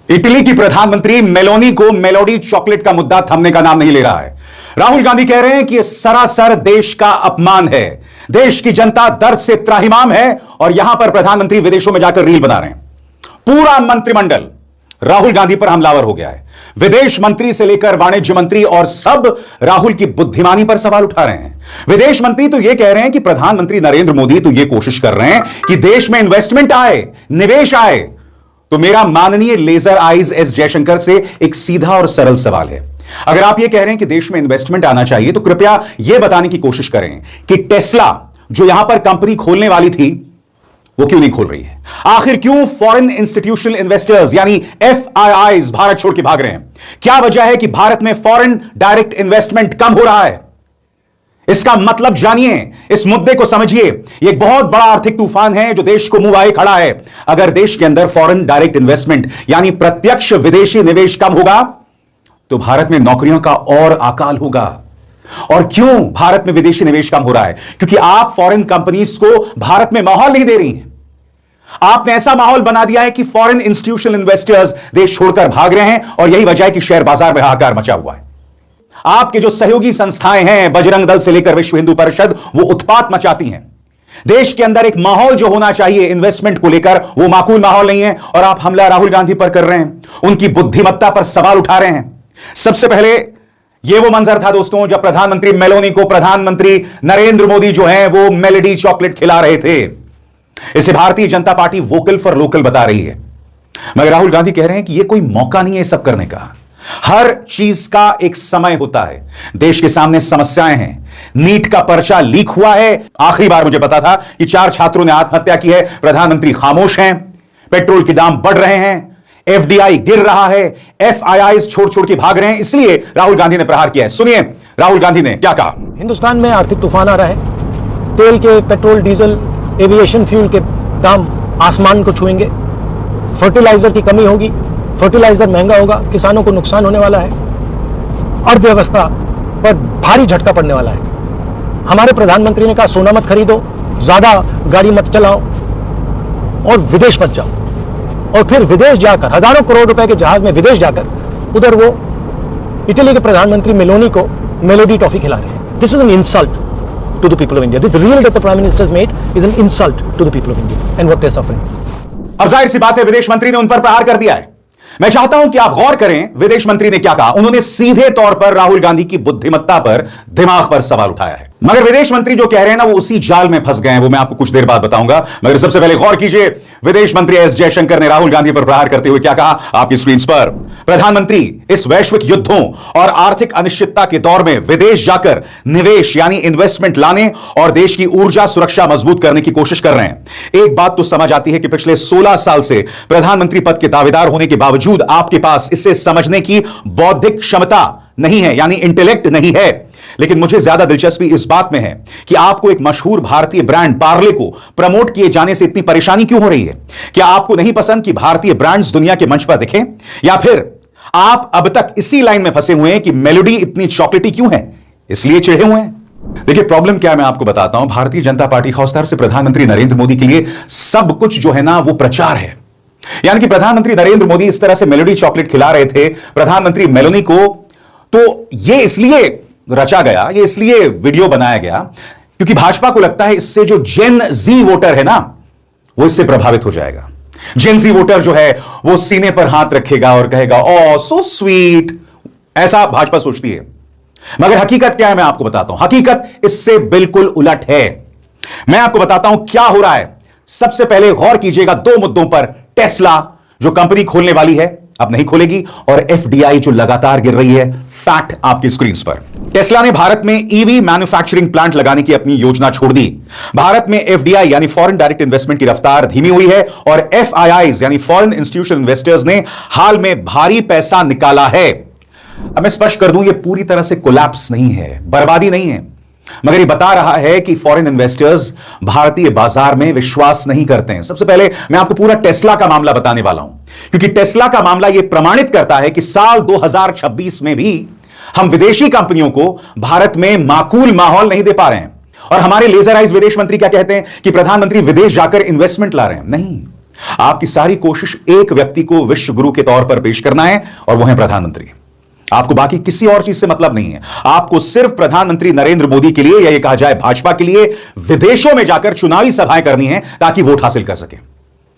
Italy की प्रधानमंत्री Meloni को मेलोडी चॉकलेट का मुद्दा थमने का नाम नहीं ले रहा है। राहुल गांधी कह रहे हैं कि यह सरासर देश का अपमान है। देश की जनता दर्द से त्राहिमाम है और यहां पर प्रधानमंत्री विदेशों में जाकर रील बना रहे हैं। पूरा मंत्रिमंडल राहुल गांधी पर हमलावर हो गया है। विदेश मंत्री से लेकर वाणिज्य मंत्री और सब राहुल की बुद्धिमानी पर सवाल उठा रहे हैं। विदेश मंत्री तो यह कह रहे हैं कि प्रधानमंत्री नरेंद्र मोदी तो यह कोशिश कर रहे हैं कि देश में इन्वेस्टमेंट आए, निवेश आए। तो मेरा माननीय लेजर आइज एस जयशंकर से एक सीधा और सरल सवाल है। अगर आप यह कह रहे हैं कि देश में इन्वेस्टमेंट आना चाहिए तो कृपया यह बताने की कोशिश करें कि टेस्ला जो यहां पर कंपनी खोलने वाली थी वो क्यों नहीं खोल रही है। आखिर क्यों फॉरेन इंस्टीट्यूशनल इन्वेस्टर्स यानी FIIs भारत छोड़ के भाग रहे हैं। क्या वजह है कि भारत में फॉरेन डायरेक्ट इन्वेस्टमेंट कम हो रहा है। इसका मतलब जानिए, इस मुद्दे को समझिए। यह एक बहुत बड़ा आर्थिक तूफान है जो देश को मुंह आए खड़ा है। अगर देश के अंदर फॉरेन डायरेक्ट इन्वेस्टमेंट यानी प्रत्यक्ष विदेशी निवेश कम होगा तो भारत में नौकरियों का और अकाल होगा। और क्यों भारत में विदेशी निवेश कम हो रहा है? क्योंकि आप फॉरेन कंपनीज को भारत में माहौल नहीं दे रही हैं। आपने ऐसा माहौल बना दिया है कि फॉरेन इंस्टीट्यूशनल इन्वेस्टर्स देश छोड़कर भाग रहे हैं और यही वजह है कि शेयर बाजार में हाहाकार मचा हुआ है। आपके जो सहयोगी संस्थाएं हैं, बजरंग दल से लेकर विश्व हिंदू परिषद, वो उत्पात मचाती हैं। देश के अंदर एक माहौल जो होना चाहिए इन्वेस्टमेंट को लेकर, वो माकूल माहौल नहीं है और आप हमला राहुल गांधी पर कर रहे हैं, उनकी बुद्धिमत्ता पर सवाल उठा रहे हैं। सबसे पहले यह वो मंजर था दोस्तों जब प्रधानमंत्री मेलोनी को प्रधानमंत्री नरेंद्र मोदी जो है वो मेलोडी चॉकलेट खिला रहे थे। इसे Bharatiya Janata party vocal for local बता रही है, मगर राहुल गांधी कह रहे हैं कि यह कोई मौका नहीं है सब करने का। हर चीज का एक समय होता है। देश के सामने समस्याएं हैं। नीट का पर्चा लीक हुआ है। आखिरी बार मुझे पता था कि 4 छात्रों ने आत्महत्या की है। प्रधानमंत्री खामोश हैं। पेट्रोल के दाम बढ़ रहे हैं। FDI गिर रहा है। FIIs छोड़ छोड़ के भाग रहे हैं। इसलिए राहुल गांधी ने प्रहार किया है। सुनिए राहुल गांधी ने क्या कहा। हिंदुस्तान में आर्थिक तूफान आ रहा है। तेल के, पेट्रोल, डीजल, एविएशन फ्यूल के दाम आसमान को छुएंगे। फर्टिलाइजर की कमी होगी, फर्टिलाइजर महंगा होगा, किसानों को नुकसान होने वाला है, अर्थव्यवस्था पर भारी झटका पड़ने वाला है। हमारे प्रधानमंत्री ने कहा सोना मत खरीदो, ज्यादा गाड़ी मत चलाओ और विदेश मत जाओ। और फिर विदेश जाकर हजारों करोड़ रुपए के जहाज में विदेश जाकर उधर वो इटली के प्रधानमंत्री मेलोनी को मेलोडी टॉफी खिला रहे हैं। This is an insult to the people of India. This reel that the Prime Minister has made is an insult to the people of India and what they're suffering. अब जाहिर सी बात है विदेश मंत्री ने उन पर प्रहार कर दिया है। मैं चाहता हूं कि आप गौर करें विदेश मंत्री ने क्या कहा। उन्होंने सीधे तौर पर राहुल गांधी की बुद्धिमत्ता पर, दिमाग पर सवाल उठाया है। मगर विदेश मंत्री जो कह रहे हैं ना वो उसी जाल में फंस गए हैं। वो मैं आपको कुछ देर बाद बताऊंगा। मगर सबसे पहले गौर कीजिए विदेश मंत्री एस जयशंकर ने राहुल गांधी पर प्रहार करते हुए क्या कहा आपकी स्क्रीन पर। प्रधानमंत्री इस वैश्विक युद्धों और आर्थिक अनिश्चितता के दौर में विदेश जाकर निवेश यानी इन्वेस्टमेंट लाने और देश की ऊर्जा सुरक्षा मजबूत करने की कोशिश कर रहे हैं। एक बात तो समझ आती है कि पिछले 16 साल से प्रधानमंत्री पद के दावेदार होने के बावजूद आपके पास इसे समझने की बौद्धिक क्षमता नहीं है, यानी इंटेलेक्ट नहीं है। लेकिन मुझे ज्यादा दिलचस्पी इस बात में है कि आपको एक मशहूर भारतीय ब्रांड पार्ले को प्रमोट किए जाने से इतनी परेशानी क्यों हो रही है। क्या आपको नहीं पसंद कि भारतीय ब्रांड्स दुनिया के मंच पर दिखें, या फिर आप अब तक इसी लाइन में फंसे हुए हैं कि मेलोडी इतनी चॉकलेटी क्यों है, इसलिए चिढ़े हुए हैं। देखिए प्रॉब्लम क्या है मैं आपको बताता हूं। भारतीय जनता पार्टी खासतौर से प्रधानमंत्री नरेंद्र मोदी के लिए सब कुछ जो है ना वो प्रचार है। यानी कि प्रधानमंत्री नरेंद्र मोदी इस तरह से मेलोडी चॉकलेट खिला रहे थे प्रधानमंत्री मेलोनी को, तो यह इसलिए रचा गया, ये इसलिए वीडियो बनाया गया क्योंकि भाजपा को लगता है इससे जो जेन जी वोटर है ना वो इससे प्रभावित हो जाएगा। जेन जी वोटर जो है वो सीने पर हाथ रखेगा और कहेगा ओ सो स्वीट, ऐसा भाजपा सोचती है। मगर हकीकत क्या है मैं आपको बताता हूं। हकीकत इससे बिल्कुल उलट है। मैं आपको बताता हूं क्या हो रहा है। सबसे पहले गौर कीजिएगा 2 मुद्दों पर। टेस्ला जो कंपनी खोलने वाली है अब नहीं खोलेगी, और FDI जो लगातार गिर रही है। फैक्ट आपकी स्क्रीन पर। टेस्ला ने भारत में EV मैन्युफैक्चरिंग प्लांट लगाने की अपनी योजना छोड़ दी। भारत में FDI यानी फॉरेन डायरेक्ट इन्वेस्टमेंट की रफ्तार धीमी हुई है और FIIs यानी फॉरेन इंस्टीट्यूशनल इन्वेस्टर्स ने हाल में भारी पैसा निकाला है। अब मैं स्पष्ट कर दूं ये पूरी तरह से कोलैप्स नहीं है, बर्बादी नहीं है, मगर ये बता रहा है कि फॉरेन इन्वेस्टर्स भारतीय बाजार में विश्वास नहीं करते हैं। सबसे पहले मैं आपको पूरा टेस्ला का मामला बताने वाला हूं क्योंकि टेस्ला का मामला यह प्रमाणित करता है कि साल 2026 में भी हम विदेशी कंपनियों को भारत में माकूल माहौल नहीं दे पा रहे हैं। और हमारे लेजर आइज विदेश मंत्री क्या कहते हैं कि प्रधानमंत्री विदेश जाकर इन्वेस्टमेंट ला रहे हैं। नहीं, आपकी सारी कोशिश एक व्यक्ति को विश्व गुरु के तौर पर पेश करना है, और वो है प्रधानमंत्री। आपको बाकी किसी और चीज से मतलब नहीं है। आपको सिर्फ प्रधानमंत्री नरेंद्र मोदी के लिए, या ये कहा जाए भाजपा के लिए, विदेशों में जाकर चुनावी सभाएं करनी है ताकि वोट हासिल कर सके।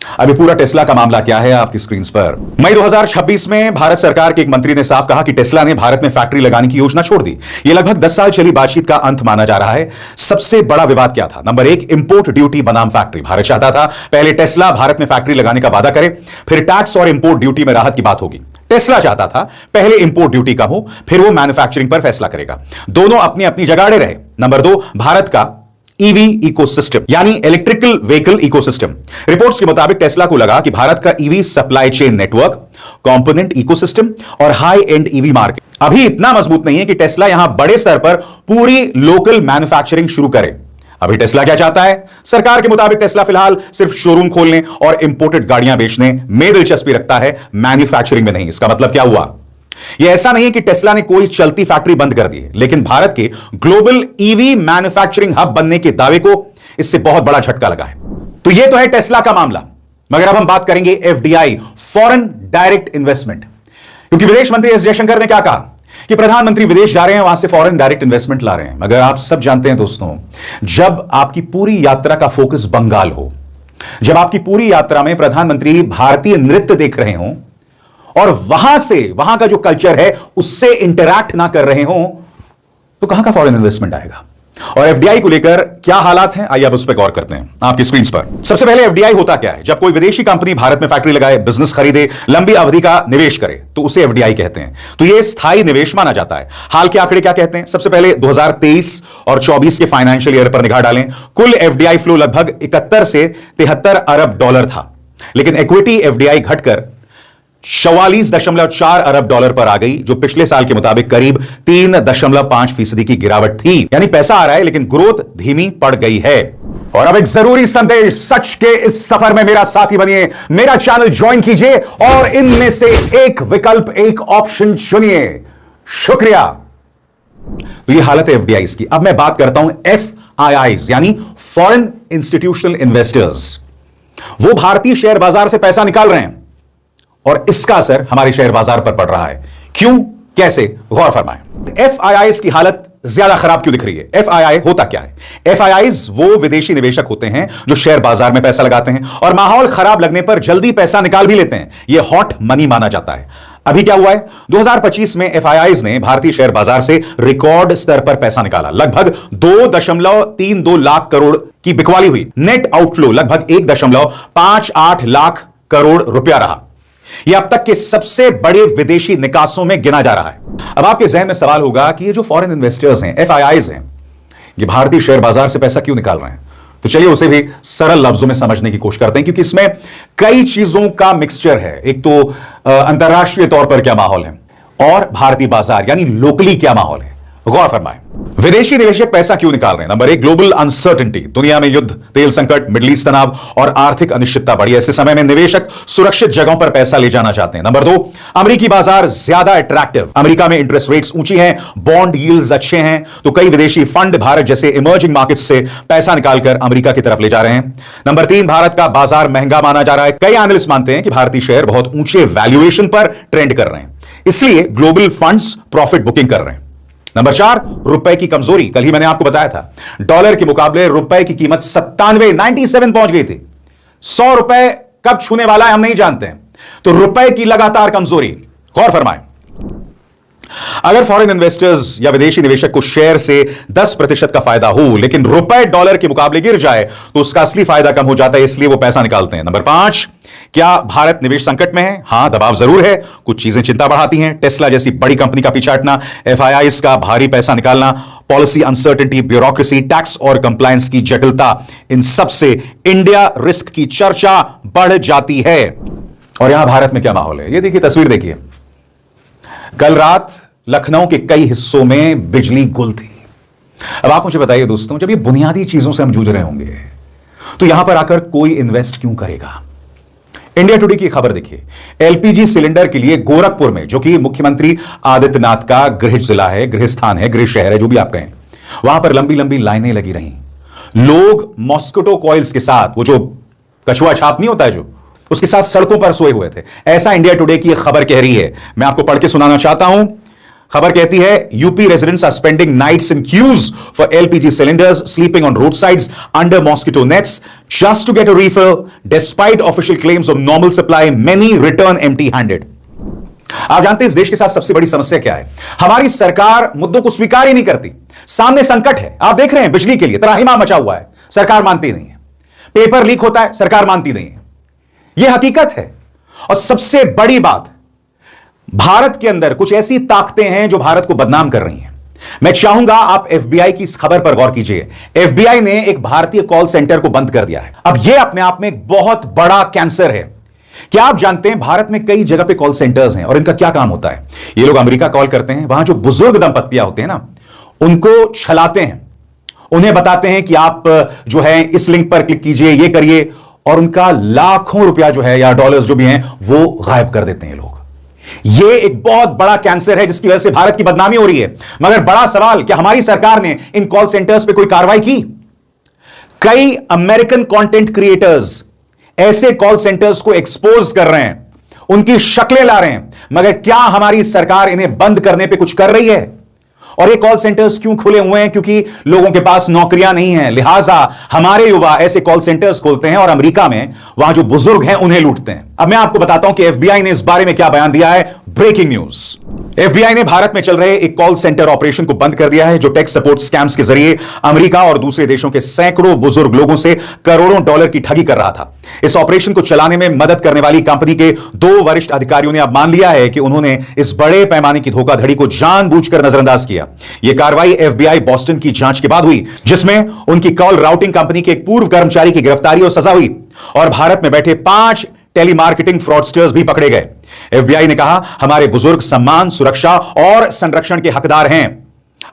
अभी पूरा टेस्ला का मामला क्या है आपकी स्क्रीन पर। मई 2026 में भारत सरकार के एक मंत्री ने साफ कहा कि टेस्ला ने भारत में फैक्ट्री लगाने की योजना छोड़ दी। यह लगभग 10 साल चली बातचीत का अंत माना जा रहा है। सबसे बड़ा विवाद क्या था? नंबर 1, इंपोर्ट ड्यूटी बनाम फैक्ट्री। भारत चाहता था पहले टेस्ला भारत में फैक्ट्री लगाने का वादा करे, फिर टैक्स और इंपोर्ट ड्यूटी में राहत की बात होगी। टेस्ला चाहता था पहले इंपोर्ट ड्यूटी कम हो, फिर वो मैन्युफैक्चरिंग पर फैसला करेगा। दोनों अपनी अपनी जगह अड़े रहे। नंबर 2, भारत का ईवी इकोसिस्टम यानी इलेक्ट्रिकल व्हीकल इकोसिस्टम। रिपोर्ट्स के मुताबिक टेस्ला को लगा कि भारत का EV supply chain network, component ecosystem और हाई एंड ईवी मार्केट अभी इतना मजबूत नहीं है कि टेस्ला यहां बड़े स्तर पर पूरी लोकल मैन्युफैक्चरिंग शुरू करे। अभी टेस्ला क्या चाहता है? सरकार के मुताबिक टेस्ला फिलहाल सिर्फ शोरूम खोलने और इंपोर्टेड गाड़ियां बेचने में दिलचस्पी रखता है, मैन्युफैक्चरिंग में नहीं। इसका मतलब क्या हुआ? यह ऐसा नहीं है कि टेस्ला ने कोई चलती फैक्ट्री बंद कर दी है, लेकिन भारत के ग्लोबल ईवी मैन्युफैक्चरिंग हब बनने के दावे को इससे बहुत बड़ा झटका लगा है। तो यह तो है टेस्ला का मामला। मगर अब हम बात करेंगे एफडीआई, फॉरेन डायरेक्ट इन्वेस्टमेंट। क्योंकि विदेश मंत्री एस जयशंकर ने क्या कहा कि प्रधानमंत्री विदेश जा रहे हैं, वहां से फॉरेन डायरेक्ट इन्वेस्टमेंट ला रहे हैं। मगर आप सब जानते हैं दोस्तों, जब आपकी पूरी यात्रा का फोकस बंगाल हो, जब आपकी पूरी यात्रा में प्रधानमंत्री भारतीय नृत्य देख रहे हो और वहां का जो कल्चर है उससे इंटरैक्ट ना कर रहे हो, तो कहां का फॉरेन इन्वेस्टमेंट आएगा? और एफडीआई को लेकर क्या हालात हैं, आइए अब उस पर गौर करते हैं आपकी स्क्रीन पर। सबसे पहले एफडीआई होता क्या है? जब कोई विदेशी कंपनी भारत में फैक्ट्री लगाए, बिजनेस खरीदे, लंबी अवधि का निवेश करे, तो उसे एफडीआई कहते हैं। तो यह स्थायी निवेश माना जाता है। हाल के आंकड़े क्या कहते हैं? सबसे पहले 2023 और 24 के फाइनेंशियल ईयर पर निगाह डालें। कुल एफडीआई फ्लो लगभग 71 से 73 अरब डॉलर था, लेकिन इक्विटी एफडीआई घटकर 44.4 अरब डॉलर पर आ गई, जो पिछले साल के मुताबिक करीब 3.5% की गिरावट थी। यानी पैसा आ रहा है लेकिन ग्रोथ धीमी पड़ गई है। और अब एक जरूरी संदेश, सच के इस सफर में मेरा साथी बनिए, मेरा चैनल ज्वाइन कीजिए और इनमें से एक विकल्प, एक ऑप्शन चुनिए। शुक्रिया। तो ये हालत है एफडीआई की। अब मैं बात करता हूं एफआईआईज यानी फॉरेन इंस्टीट्यूशनल इन्वेस्टर्स। वो भारतीय शेयर बाजार से पैसा निकाल रहे हैं और इसका असर हमारे शेयर बाजार पर पड़ रहा है। क्यों, कैसे, गौर फरमाएं। एफआईआईज की हालत ज्यादा खराब क्यों दिख रही है? एफआईआई होता क्या है? एफआईआईज वो विदेशी निवेशक होते हैं जो शेयर बाजार में पैसा लगाते हैं और माहौल खराब लगने पर जल्दी पैसा निकाल भी लेते हैं। यह हॉट मनी माना जाता है। अभी क्या हुआ है? 2025 में एफआईआईज ने भारतीय शेयर बाजार से रिकॉर्ड स्तर पर पैसा निकाला। लगभग 2.32 लाख करोड़ की बिकवाली हुई। नेट आउटफ्लो लगभग 1.58 लाख करोड़ रुपया रहा। यह अब तक के सबसे बड़े विदेशी निकासों में गिना जा रहा है। अब आपके जहन में सवाल होगा कि ये जो फॉरेन इन्वेस्टर्स हैं, एफआईआईज हैं, ये भारतीय शेयर बाजार से पैसा क्यों निकाल रहे हैं? तो चलिए उसे भी सरल लफ्जों में समझने की कोशिश करते हैं, क्योंकि इसमें कई चीजों का मिक्सचर है। एक तो अंतरराष्ट्रीय तौर पर क्या माहौल है और भारतीय बाजार यानी लोकली क्या माहौल है। गौर फरमाएं, विदेशी निवेशक पैसा क्यों निकाल रहे हैं? Number 1, global uncertainty. दुनिया में युद्ध, तेल संकट, मिडिल ईस्ट तनाव और आर्थिक अनिश्चितता बढ़ी। ऐसे समय में निवेशक सुरक्षित जगहों पर पैसा ले जाना चाहते हैं। नंबर 2, अमेरिकी बाजार ज्यादा अट्रैक्टिव। अमेरिका में इंटरेस्ट रेट्स ऊंची हैं, बॉन्ड यील्ड्स अच्छे हैं, तो कई विदेशी फंड भारत जैसे इमर्जिंग मार्केट्स से पैसा निकालकर अमेरिका की तरफ ले जा रहे हैं। नंबर 3, भारत का बाजार महंगा माना जा रहा है। कई एनालिस्ट मानते हैं कि भारतीय शेयर बहुत ऊंचे वैल्यूएशन पर ट्रेंड कर रहे हैं, इसलिए ग्लोबल फंड्स प्रॉफिट बुकिंग कर रहे हैं। नंबर 4, रुपए की कमजोरी। कल ही मैंने आपको बताया था, डॉलर के मुकाबले रुपए की कीमत 97 पहुंच गई थी। 100 रुपए कब छूने वाला है हम नहीं जानते हैं, तो रुपए की लगातार कमजोरी। गौर फरमाएं, अगर फॉरेन इन्वेस्टर्स या विदेशी निवेशक को शेयर से 10% का फायदा हो, लेकिन रुपए डॉलर के मुकाबले गिर जाए, तो उसका असली फायदा कम हो जाता है, इसलिए वो पैसा निकालते हैं। नंबर 5, क्या भारत निवेश संकट में है? हां, दबाव जरूर है, कुछ चीजें चिंता बढ़ाती हैं। टेस्ला जैसी बड़ी कंपनी का पीछा हटना, एफआईआईज का भारी पैसा निकालना, पॉलिसी अनसर्टेनिटी, ब्यूरोक्रेसी, टैक्स और कंप्लायंस की जटिलता, इन सब से इंडिया रिस्क की चर्चा बढ़ जाती है। और यहां भारत में क्या माहौल है, ये देखिए, तस्वीर देखिए। कल रात लखनऊ के कई हिस्सों में बिजली गुल थी। अब आप मुझे बताइए दोस्तों, जब ये बुनियादी चीजों से हम जूझ रहे होंगे, तो यहां पर आकर कोई इन्वेस्ट क्यों करेगा? इंडिया टुडे की खबर देखिए, एलपीजी सिलेंडर के लिए गोरखपुर में, जो कि मुख्यमंत्री आदित्यनाथ का गृह जिला है, गृह स्थान है, गृह शहर है, जो भी आप कहें, वहां पर लंबी लंबी लाइनें लगी रहीं। लोग मॉस्किटो कॉइल्स के साथ, वो जो कछुआ छाप नहीं होता है, जो उसके साथ सड़कों पर सोए हुए थे। ऐसा इंडिया टुडे की यह खबर कह रही है। मैं आपको पढ़ के सुनाना चाहता हूं। खबर कहती है, UP residents are spending nights in queues for LPG cylinders, sleeping on road sides under mosquito nets just to get a refill despite official claims of normal supply, many return empty handed. आप जानते हैं इस देश के साथ सबसे बड़ी समस्या क्या है? हमारी सरकार मुद्दों को स्वीकार ही नहीं करती। सामने संकट है, आप देख रहे हैं बिजली के लिए त्राहिमाम मचा हुआ है, सरकार मानती नहीं है। पेपर लीक होता है, सरकार मानती नहीं है। यह हकीकत है। और सबसे बड़ी बात, भारत के अंदर कुछ ऐसी ताकतें हैं जो भारत को बदनाम कर रही हैं। मैं चाहूंगा आप एफबीआई की इस खबर पर गौर कीजिए। एफबीआई ने एक भारतीय कॉल सेंटर को बंद कर दिया है। अब यह अपने आप में एक बहुत बड़ा कैंसर है। क्या आप जानते हैं भारत में कई जगह पे कॉल सेंटर्स हैं और इनका क्या काम होता है? ये लोग अमेरिका कॉल करते हैं, वहां जो बुजुर्ग दंपत्तियां होते हैं ना, उनको छलाते हैं, उन्हें बताते हैं कि आप जो है इस लिंक पर क्लिक कीजिए, ये करिए, और उनका लाखों रुपया जो है या डॉलर्स जो भी हैं वो गायब कर देते हैं लोग। ये एक बहुत बड़ा कैंसर है जिसकी वजह से भारत की बदनामी हो रही है। मगर बड़ा सवाल, क्या हमारी सरकार ने इन कॉल सेंटर्स पे कोई कार्रवाई की? कई अमेरिकन कंटेंट क्रिएटर्स ऐसे कॉल सेंटर्स को एक्सपोज कर रहे हैं, उनकी शक्लें ला रहे हैं, मगर क्या हमारी सरकार इन्हें बंद करने पे कुछ कर रही है? और ये कॉल सेंटर्स क्यों खुले हुए हैं? क्योंकि लोगों के पास नौकरियां नहीं हैं, लिहाजा हमारे युवा ऐसे कॉल सेंटर्स खोलते हैं और अमेरिका में वहां जो बुजुर्ग हैं उन्हें लूटते हैं। अब मैं आपको बताता हूं कि एफबीआई ने इस बारे में क्या बयान दिया है। ब्रेकिंग न्यूज, एफबीआई ने भारत में चल रहे एक कॉल सेंटर ऑपरेशन को बंद कर दिया है जो टेक सपोर्ट स्कैम्स के जरिए अमेरिका और दूसरे देशों के सैकड़ों बुजुर्ग लोगों से करोड़ों डॉलर की ठगी कर रहा था। इस ऑपरेशन को चलाने में मदद करने वाली कंपनी के 2 वरिष्ठ अधिकारियों ने अब मान लिया है कि उन्होंने इस बड़े पैमाने की धोखाधड़ी को जानबूझकर नजरअंदाज किया। यह कार्रवाई एफबीआई बॉस्टन की जांच के बाद हुई, जिसमें उनकी कॉल राउटिंग कंपनी के एक पूर्व कर्मचारी की गिरफ्तारी और सजा हुई और भारत में बैठे 5 टेलीमार्केटिंग फ्रॉडस्टर्स भी पकड़े गए। एफबीआई ने कहा, हमारे बुजुर्ग सम्मान, सुरक्षा और संरक्षण के हकदार हैं।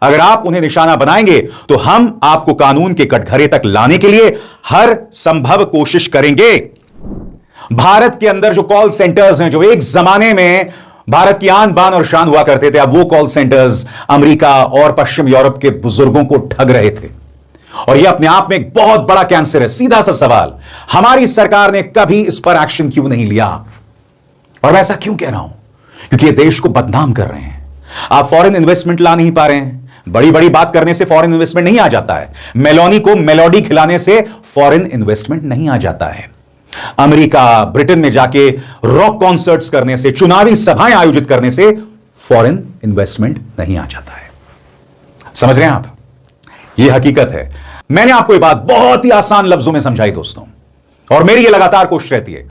अगर आप उन्हें निशाना बनाएंगे तो हम आपको कानून के कटघरे तक लाने के लिए हर संभव कोशिश करेंगे। भारत के अंदर जो कॉल सेंटर्स हैं, जो एक जमाने में भारत की आन बान और शान हुआ करते थे, अब वो कॉल सेंटर्स अमेरिका और पश्चिम यूरोप के बुजुर्गों को ठग रहे थे। और यह अपने आप में एक बहुत बड़ा कैंसर है। सीधा सा सवाल, हमारी सरकार ने कभी इस पर एक्शन क्यों नहीं लिया? और मैं ऐसा क्यों कह रहा हूं? क्योंकि ये देश को बदनाम कर रहे हैं। आप फॉरेन इन्वेस्टमेंट ला नहीं पा रहे हैं। बड़ी बड़ी बात करने से फॉरेन इन्वेस्टमेंट नहीं आ जाता है। मेलोनी को मेलोडी खिलाने से फॉरेन इन्वेस्टमेंट नहीं आ जाता है। अमेरिका, ब्रिटेन में जाके रॉक कॉन्सर्ट्स करने से, चुनावी सभाएं आयोजित करने से फॉरेन इन्वेस्टमेंट नहीं आ जाता है। समझ रहे हैं आप? यह हकीकत है। मैंने आपको यह बात बहुत ही आसान लफ्जों में समझाई दोस्तों, और मेरी यह लगातार कोशिश रहती है